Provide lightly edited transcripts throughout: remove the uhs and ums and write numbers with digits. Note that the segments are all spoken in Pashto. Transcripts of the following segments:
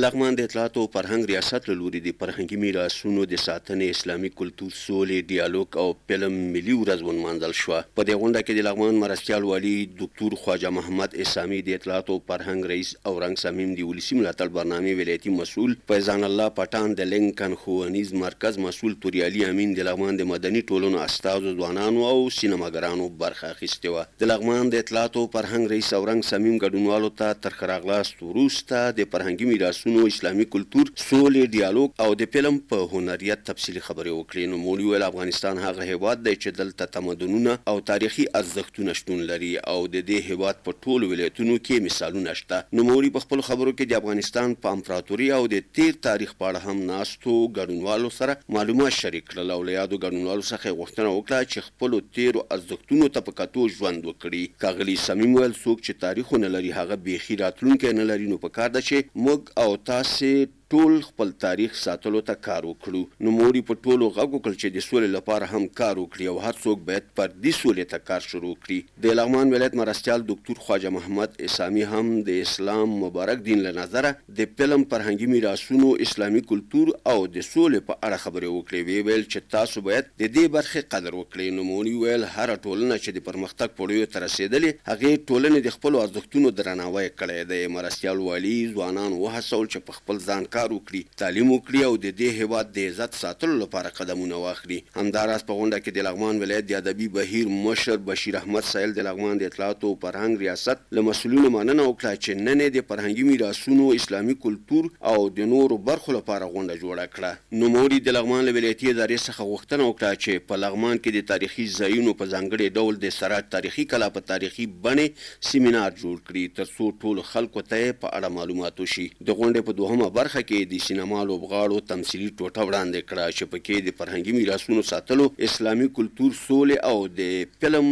لغمان د اطلاعاتو او فرهنګ ریاست له لوري د فرهنګي میراثونو د ساتنې اسلامي کلتور سولې ډیالوګ او فلم ملي ورځ ونمانځل شوه. په دې غونډه کې د لغمان مرستیال والي ډاکټر خواجه محمد اسامي د اطلاعاتو او فرهنګ رئیس او رنګ صمیم د ولسي ملاتړ برنامې ولایتي مسؤل فیضان الله پټان د لینکن ښوونیز مرکز مسؤل توریالي امین د لغمان د مدني ټولنو استازو ځوانانو او سینماګرانو برخه اخیستې وه. د لغمان د اطلاعاتو او فرهنګ رئیس او رنګ صمیم ګډونوالو ته تر ښه راغلاست وروسته د فرهنګي میراثونو اسلامي کلتور سولې ډیالوګ او د فلم په هنریت تفصیلي خبرې وکړې. نوموړي وویل افغانستان هغه هیواد دی چې دلته تمدنونه او تاریخي ارزښتونه شتون لري او د دې هیواد په ټولو ولایتونو کې مثالونه شته. نوموړي په خپلو خبرو کې د افغانستان په امپراتوري او د تیر تاریخ په اړه هم ناستو ګډونوالو سره معلومات شریک کړل او له یادو ګډونوالو څخه یې غوښتنه وکړه چې خپلو تیرو ارزښتونو ته په کتو ژوند وکړي. ښاغلي صمیم ویل څوک چې تاریخونه لري هغه بیخي راتلونکی نه لري، نو پکار ده چې موږ او تاسې ټول خپل تاریخ ساتلو ته کار وکړو. نوموړي په ټولو غږ وکړ چې د سولې لپاره هم کار وکړي او هر څوک باید فردي سولې ته کار شروع کړي. د لغمان ولایت مرستیال ډاکټر خواجه محمد اسامي هم د اسلام مبارک دین له نظره د فلم فرهنګي میراثونو اسلامي کلتور او د سولې په اړه خبرې وکړې. ویې ویل چې تاسو باید د دې برخې قدر وکړئ. نوموړي ویل هره ټولنه چې د پرمختګ پړیو ته رسېدلې هغې ټولنې د خپلو ارزښتونو درناوی کړی دی. مرستیال والي ځوانان وهڅول چې په خپل ځان کار وکړي، تعلیم وکړي او د دې هیواد د عزت ساتلو لپاره قدمونه واخلي. همداراز په غونډه کې د لغمان ولایت د ادبي بهیر مشر بشیر احمد سایل د لغمان د اطلاعاتو او فرهنګ ریاست له مسؤلینو مننه وکړه چې نن یې د فرهنګي میراثونو اسلامي کلتور او د نورو برخو لپاره غونډه جوړه کړه. نوموړي د لغمان له ولایتي ادارې څخه غوښتنه وکړه چې په لغمان کې د تاریخي ځایونو په ځانګړي ډول د سراج تاریخي کلا په تاریخي بڼې سیمینار جوړ کړي ترڅو ټولو خلکو ته یې په اړه معلومات وشي. د غونډې په دوهمه برخه کې د سینما لوبغاړو تمثیلي ټوټه وړاندې کړه چې پکې د فرهنګي میراثونو ساتلو اسلامي کلتور سولې او د فلم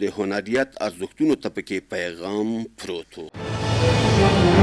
د هنریت ارزښتونو ته پکې پیغام پروت و.